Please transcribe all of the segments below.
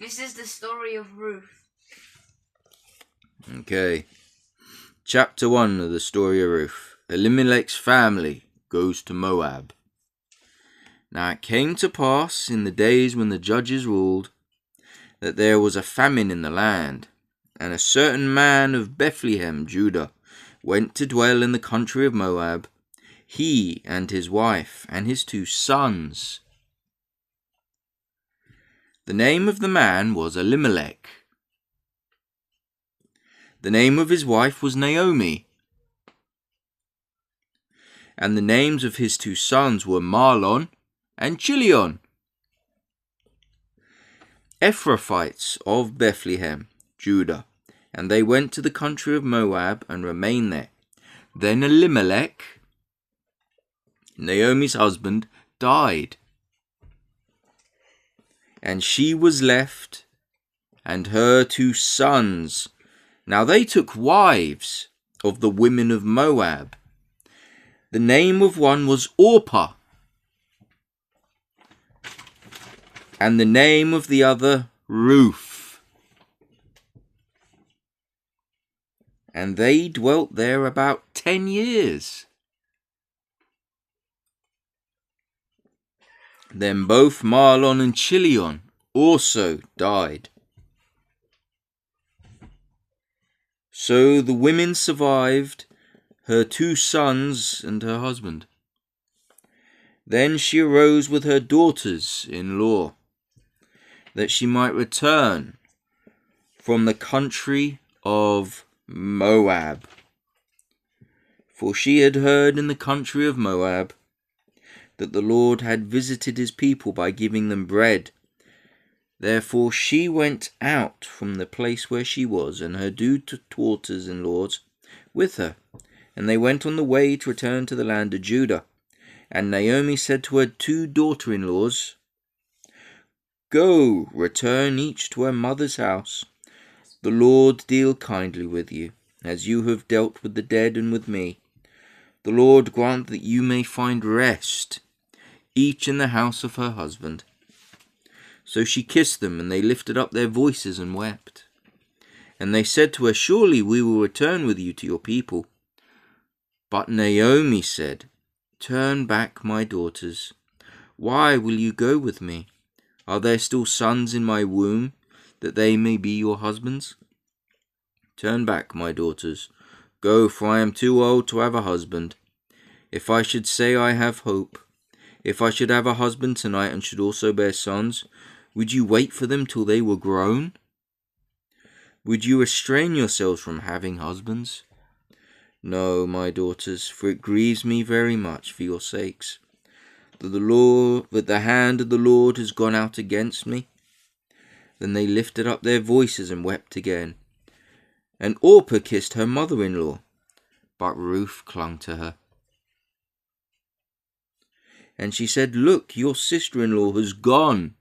This is the story of Ruth. Okay. Chapter 1 of the story of Ruth. Elimelech's family goes to Moab. Now it came to pass in the days when the judges ruled that there was a famine in the land, and a certain man of Bethlehem, Judah, went to dwell in the country of Moab, he and his wife and his 2 sons. The name of the man was Elimelech. The name of his wife was Naomi. And the names of his 2 sons were Mahlon and Chilion, Ephrathites of Bethlehem, Judah. And they went to the country of Moab and remained there. Then Elimelech, Naomi's husband, died, and she was left, and her 2 sons. Now they took wives of the women of Moab. The name of one was Orpah, and the name of the other Ruth. And they dwelt there about 10 years. Then both Mahlon and Chilion also died. So the women survived, her 2 sons and her husband. Then she arose with her daughters-in-law, that she might return from the country of Moab. For she had heard in the country of Moab that the Lord had visited his people by giving them bread. Therefore she went out from the place where she was, and her 2 daughters-in-laws with her. And they went on the way to return to the land of Judah. And Naomi said to her 2 daughter-in-laws, Go, return each to her mother's house. The Lord deal kindly with you, as you have dealt with the dead and with me. The Lord grant that you may find rest, each in the house of her husband. So she kissed them, and they lifted up their voices and wept. And they said to her, Surely we will return with you to your people. But Naomi said, Turn back, my daughters. Why will you go with me? Are there still sons in my womb, that they may be your husbands? Turn back, my daughters. Go, for I am too old to have a husband. If I should say I have hope, if I should have a husband tonight and should also bear sons, would you wait for them till they were grown? Would you restrain yourselves from having husbands? No, my daughters, for it grieves me very much for your sakes, that the hand of the Lord has gone out against me. Then they lifted up their voices and wept again. And Orpah kissed her mother-in-law, but Ruth clung to her. And she said, Look, your sister-in-law has gone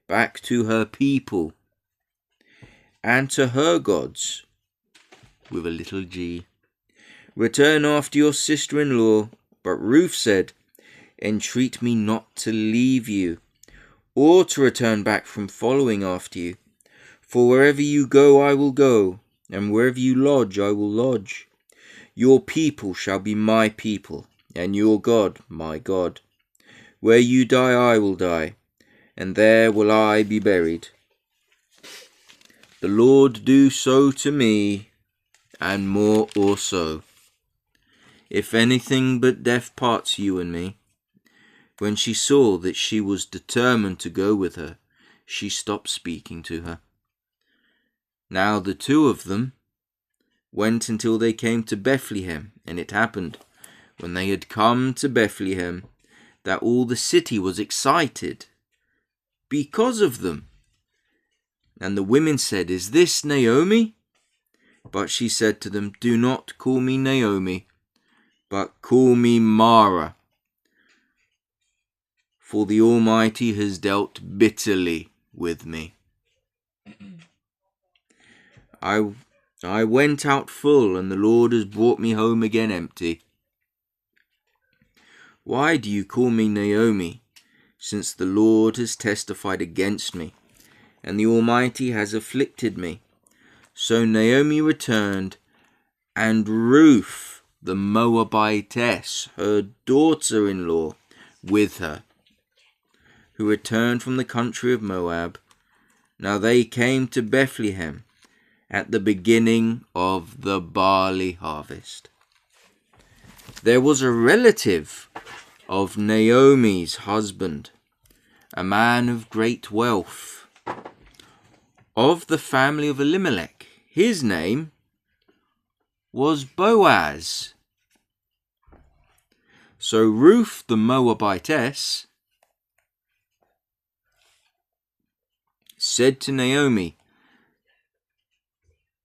back to her people and to her gods, with a little g. Return after your sister-in-law. But Ruth said, Entreat me not to leave you, or to return back from following after you. For wherever you go, I will go, and wherever you lodge, I will lodge. Your people shall be my people, and your God my God. Where you die, I will die, and there will I be buried. The Lord do so to me, and more also, if anything but death parts you and me. When she saw that she was determined to go with her, she stopped speaking to her. Now the 2 of them went until they came to Bethlehem, and it happened, when they had come to Bethlehem, that all the city was excited because of them. And the women said, Is this Naomi? But she said to them, Do not call me Naomi, but call me Mara. For the Almighty has dealt bitterly with me. I went out full, and the Lord has brought me home again empty. Why do you call me Naomi, since the Lord has testified against me, and the Almighty has afflicted me. So Naomi returned, and Ruth the Moabitess, her daughter-in-law, with her, who returned from the country of Moab. Now they came to Bethlehem at the beginning of the barley harvest. There was a relative of Naomi's husband, a man of great wealth, of the family of Elimelech. His name was Boaz. So Ruth the Moabitess said to Naomi,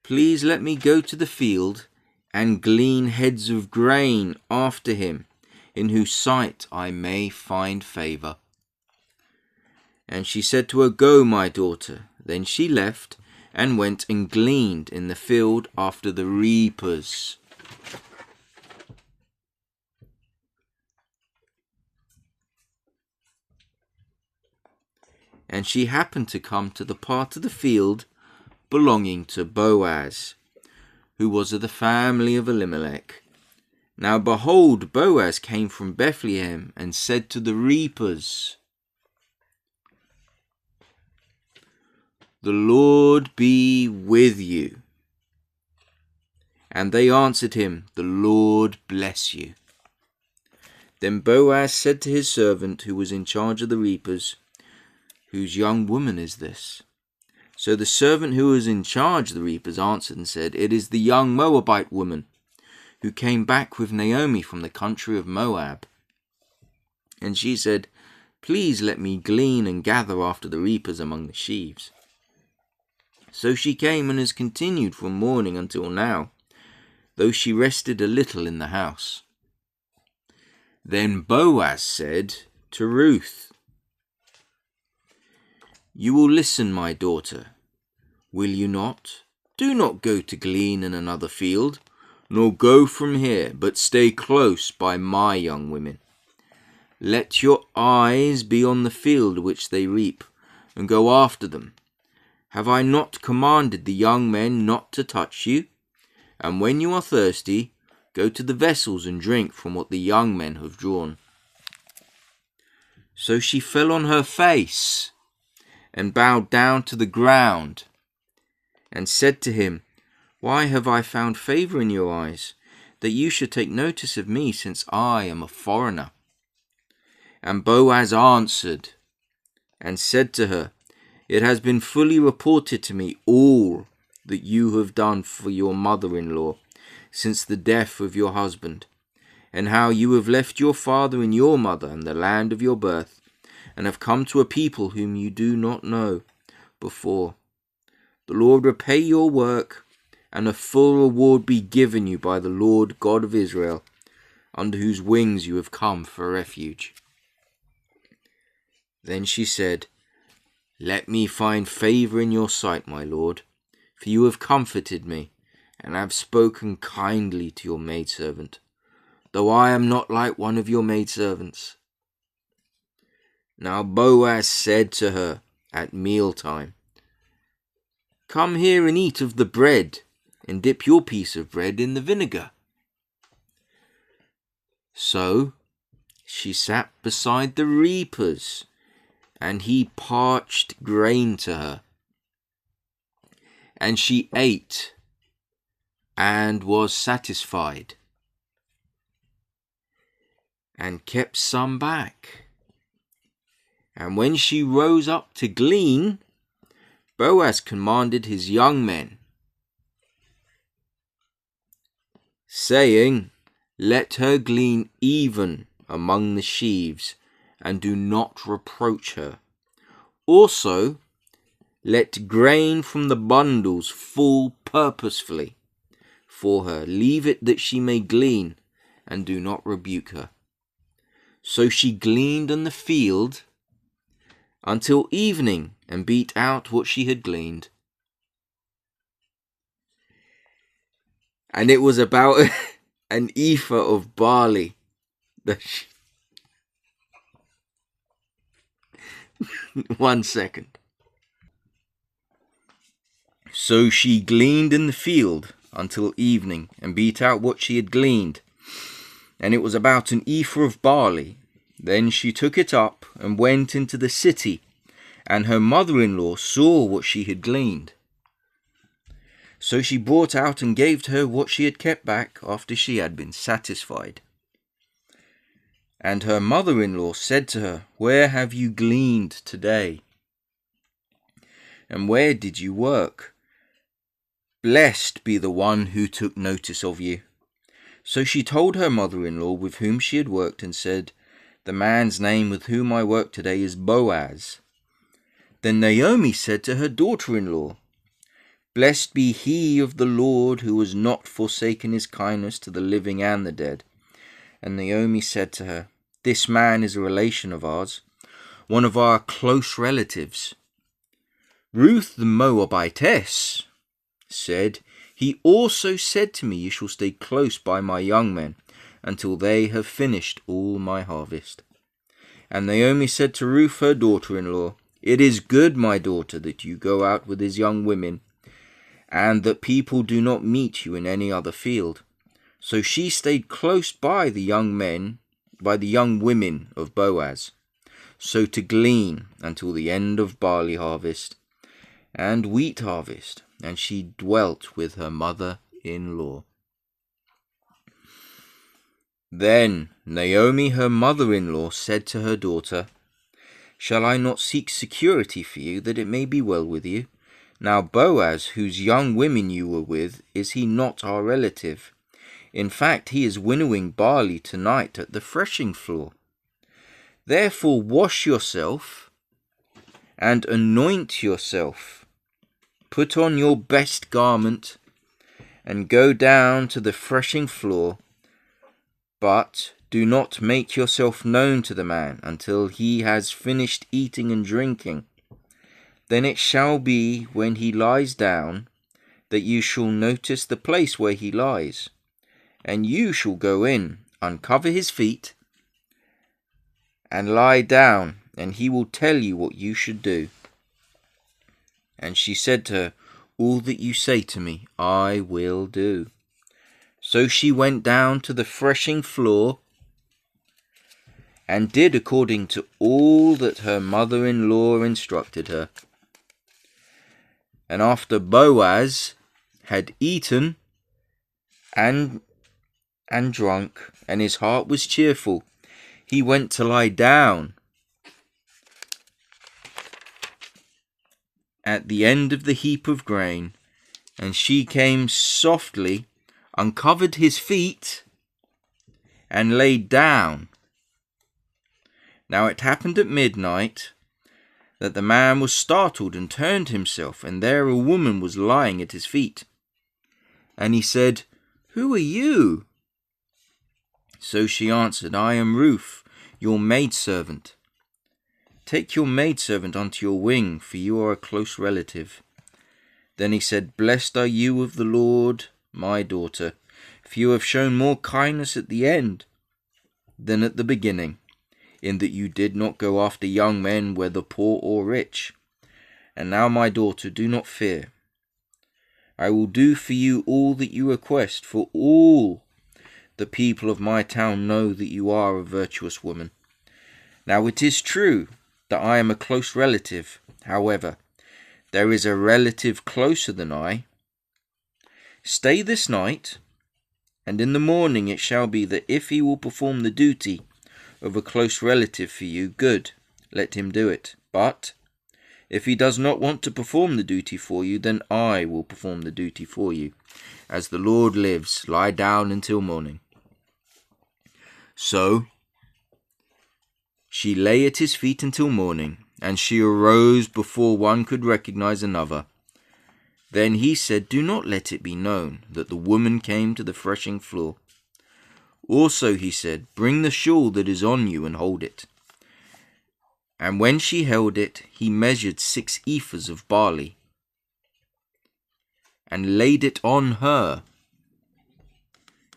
"Please let me go to the field and glean heads of grain after him, in whose sight I may find favor." And she said to her, "Go, my daughter." Then she left and went and gleaned in the field after the reapers. And she happened to come to the part of the field belonging to Boaz, who was of the family of Elimelech. Now behold, Boaz came from Bethlehem and said to the reapers, "The Lord be with you." And they answered him, "The Lord bless you." Then Boaz said to his servant who was in charge of the reapers, "Whose young woman is this?" So the servant who was in charge of the reapers answered and said, "It is the young Moabite woman who came back with Naomi from the country of Moab." And she said, "Please let me glean and gather after the reapers among the sheaves." So she came and has continued from morning until now, though she rested a little in the house. Then Boaz said to Ruth, "You will listen, my daughter, will you not? Do not go to glean in another field, nor go from here, but stay close by my young women. Let your eyes be on the field which they reap, and go after them. Have I not commanded the young men not to touch you? And when you are thirsty, go to the vessels and drink from what the young men have drawn." So she fell on her face and bowed down to the ground, and said to him, "Why have I found favor in your eyes, that you should take notice of me, since I am a foreigner?" And Boaz answered and said to her, "It has been fully reported to me all that you have done for your mother-in-law since the death of your husband, and how you have left your father and your mother and the land of your birth, and have come to a people whom you do not know before. The Lord repay your work, and a full reward be given you by the Lord God of Israel, under whose wings you have come for refuge." Then she said, "Let me find favor in your sight, my lord, for you have comforted me, and have spoken kindly to your maidservant, though I am not like one of your maidservants." Now Boaz said to her at mealtime, "Come here and eat of the bread, and dip your piece of bread in the vinegar." So she sat beside the reapers, and he parched grain to her. And she ate and was satisfied, and kept some back. And when she rose up to glean, Boaz commanded his young men, saying, "Let her glean even among the sheaves, and do not reproach her. Also, let grain from the bundles fall purposefully for her. Leave it that she may glean, and do not rebuke her." So she gleaned in the field until evening, and beat out what she had gleaned. And it was about an ephah of barley that she... 1 second. So she gleaned in the field until evening, and beat out what she had gleaned, and it was about an ephah of barley. Then she took it up and went into the city, and her mother-in-law saw what she had gleaned. So she brought out and gave to her what she had kept back after she had been satisfied. And her mother-in-law said to her, "Where have you gleaned today? And where did you work? Blessed be the one who took notice of you." So she told her mother-in-law with whom she had worked, and said, "The man's name with whom I work today is Boaz." Then Naomi said to her daughter-in-law, "Blessed be he of the Lord, who has not forsaken his kindness to the living and the dead." And Naomi said to her, "This man is a relation of ours, one of our close relatives." Ruth the Moabitess said, "He also said to me, you shall stay close by my young men until they have finished all my harvest." And Naomi said to Ruth her daughter-in-law, "It is good, my daughter, that you go out with his young women, and that people do not meet you in any other field." So she stayed close by the young women of Boaz, so to glean until the end of barley harvest and wheat harvest, and she dwelt with her mother-in-law. Then Naomi her mother-in-law said to her daughter, "Shall I not seek security for you, that it may be well with you? Now Boaz, whose young women you were with, is he not our relative? In fact, he is winnowing barley tonight at the threshing floor. Therefore wash yourself and anoint yourself. Put on your best garment and go down to the threshing floor, but do not make yourself known to the man until he has finished eating and drinking. Then it shall be, when he lies down, that you shall notice the place where he lies, and you shall go in, uncover his feet, and lie down, and he will tell you what you should do." And she said to her, "All that you say to me, I will do." So she went down to the threshing floor and did according to all that her mother-in-law instructed her. And after Boaz had eaten and drunk, and his heart was cheerful, he went to lie down at the end of the heap of grain, and she came softly, uncovered his feet, and lay down. Now it happened at midnight that the man was startled and turned himself, and there a woman was lying at his feet. And he said, "Who are you?" So she answered, "I am Ruth, your maidservant. Take your maidservant unto your wing, for you are a close relative." Then he said, "Blessed are you of the Lord, my daughter, for you have shown more kindness at the end than at the beginning, in that you did not go after young men, whether poor or rich. And now, my daughter, do not fear. I will do for you all that you request, for all the people of my town know that you are a virtuous woman. Now it is true that I am a close relative. However, there is a relative closer than I. Stay this night, and in the morning it shall be that if he will perform the duty of a close relative for you, good, let him do it. But if he does not want to perform the duty for you, then I will perform the duty for you. As the Lord lives, lie down until morning." So she lay at his feet until morning, and she arose before one could recognize another. Then he said, "Do not let it be known that the woman came to the threshing floor." Also he said, "Bring the shawl that is on you and hold it." And when she held it, he measured 6 ephahs of barley and laid it on her.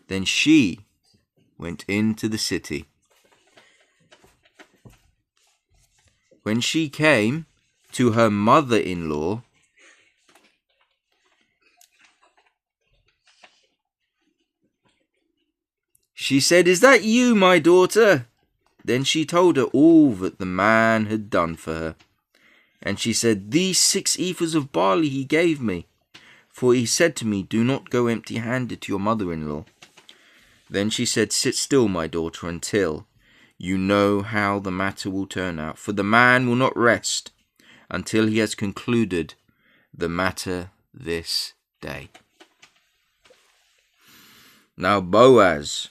Then she went into the city. When she came to her mother-in-law, She said, "Is that you, my daughter?" Then she told her all that the man had done for her. And she said, "These 6 ephahs of barley he gave me, for he said to me, 'Do not go empty-handed to your mother-in-law.'" Then she said, "Sit still, my daughter, until you know how the matter will turn out, for the man will not rest until he has concluded the matter this day." Now Boaz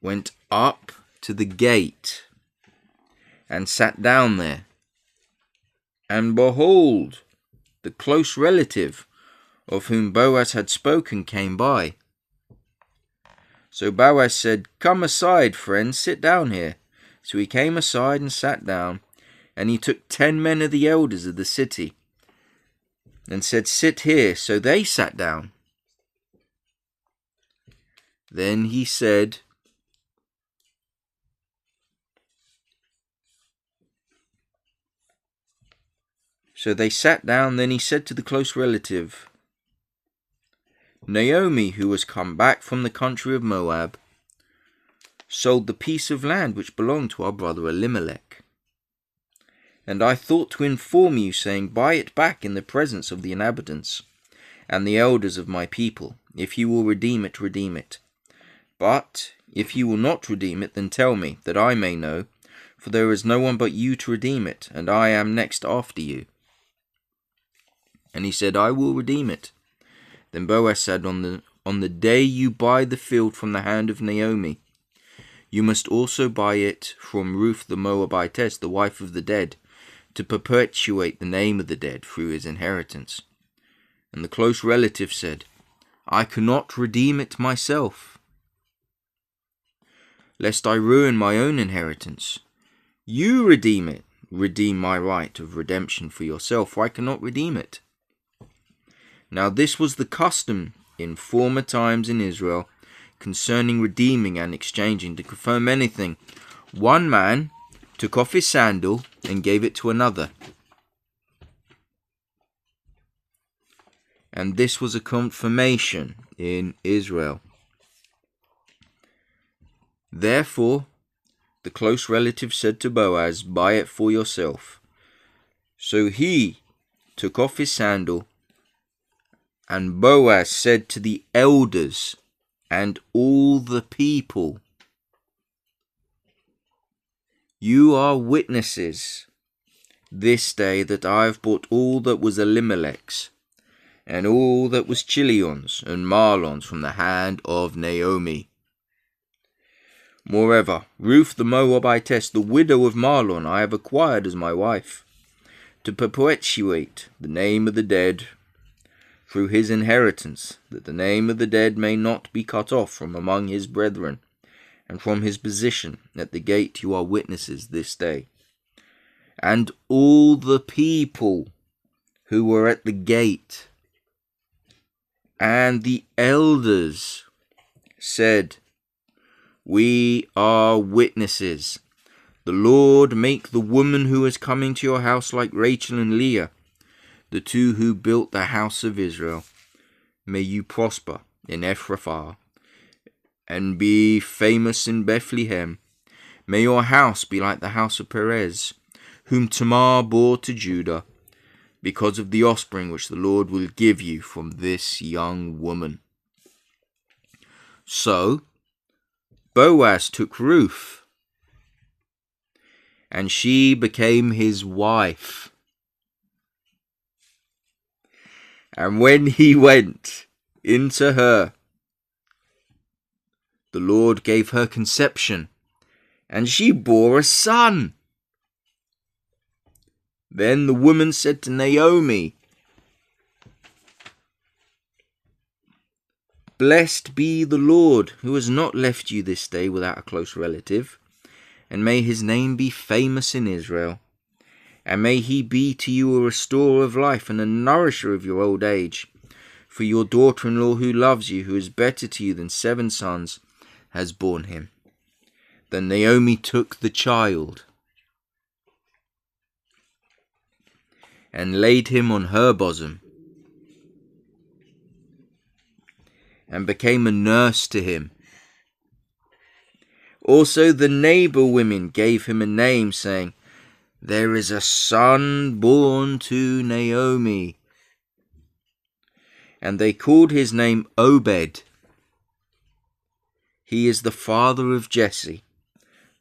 went up to the gate and sat down there. And behold, the close relative of whom Boaz had spoken came by. So Boaz said, "Come aside, friend, sit down here." So he came aside and sat down, and he took 10 men of the elders of the city and said, "Sit here." So they sat down. Then he said, Then he said to the close relative, "Naomi, who was come back from the country of Moab, sold the piece of land which belonged to our brother Elimelech. And I thought to inform you, saying, Buy it back in the presence of the inhabitants and the elders of my people. If you will redeem it, redeem it. But if you will not redeem it, then tell me, that I may know, for there is no one but you to redeem it, and I am next after you." And he said, "I will redeem it." Then Boaz said, On the day you buy the field from the hand of Naomi, you must also buy it from Ruth the Moabitess, the wife of the dead, to perpetuate the name of the dead through his inheritance. And the close relative said, "I cannot redeem it myself, lest I ruin my own inheritance. You redeem it. Redeem my right of redemption for yourself, for I cannot redeem it." Now this was the custom in former times in Israel concerning redeeming and exchanging. To confirm anything, one man took off his sandal and gave it to another. And this was a confirmation in Israel. Therefore, the close relative said to Boaz, "Buy it for yourself." So he took off his sandal, and Boaz said to the elders and all the people, "You are witnesses this day that I have bought all that was Elimelech's, and all that was Chilion's and Mahlon's from the hand of Naomi. Moreover, Ruth the Moabitess, the widow of Mahlon, I have acquired as my wife, to perpetuate the name of the dead through his inheritance, that the name of the dead may not be cut off from among his brethren, and from his position at the gate you are witnesses this day." And all the people who were at the gate and the elders said, "We are witnesses. The Lord make the woman who is coming to your house like Rachel and Leah, the 2 who built the house of Israel. May you prosper in Ephrathah and be famous in Bethlehem. May your house be like the house of Perez, whom Tamar bore to Judah, because of the offspring which the Lord will give you from this young woman." So Boaz took Ruth, and she became his wife. And when he went into her, the Lord gave her conception, and she bore a son. Then the woman said to Naomi, "Blessed be the Lord, who has not left you this day without a close relative, and may his name be famous in Israel. And may he be to you a restorer of life and a nourisher of your old age. For your daughter-in-law who loves you, who is better to you than 7 sons, has borne him." Then Naomi took the child and laid him on her bosom, and became a nurse to him. Also the neighbor women gave him a name, saying, "There is a son born to Naomi." And they called his name Obed. He is the father of Jesse,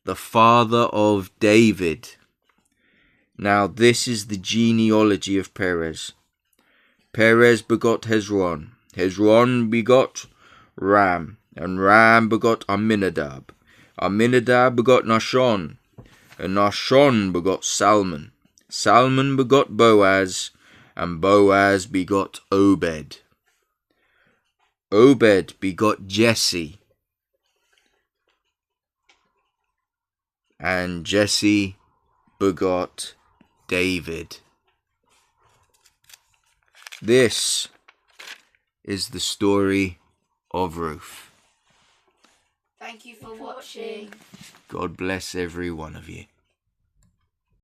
the father of David. Now this is the genealogy of Perez. Perez begot Hezron. Hezron begot Ram, and Ram begot Amminadab. Amminadab begot Nahshon, and Nahshon begot Salmon. Salmon begot Boaz, and Boaz begot Obed. Obed begot Jesse, and Jesse begot David. This is the story of Ruth. Thank you for watching. God bless every one of you.